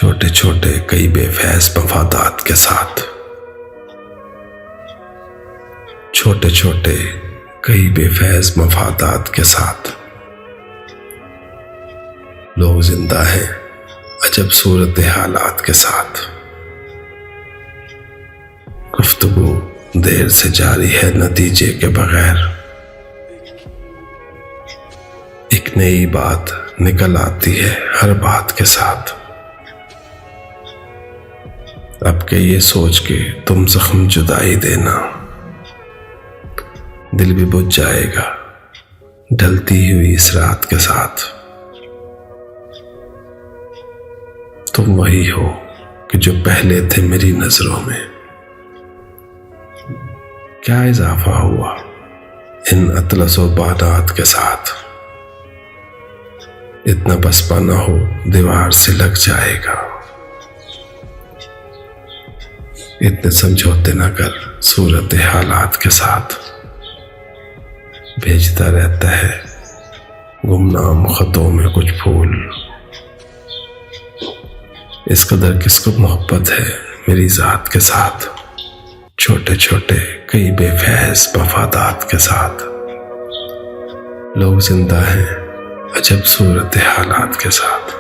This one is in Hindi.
छोटे छोटे कई बेफैज मफादात के साथ, छोटे छोटे कई बेफैज मफादात के साथ लोग जिंदा हैं अजब सूरत हालात के साथ। गुफ्तगू देर से जारी है नतीजे के बगैर, एक नई बात निकल आती है हर बात के साथ। अब के ये सोच के तुम जख्म जुदाई देना, दिल भी बुझ जाएगा ढलती हुई इस रात के साथ। तुम वही हो कि जो पहले थे मेरी नजरों में, क्या इजाफा हुआ इन अतलस व बानात के साथ। इतना बसपा न हो दीवार से लग जाएगा, इतने समझौते न कर सूरत हालात के साथ। भेजता रहता है गुमनाम खतों में कुछ फूल, इस कदर किसको मोहब्बत है मेरी जात के साथ। छोटे छोटे कई बेफैज मफादात के साथ लोग जिंदा हैं अजब सूरत हालात के साथ।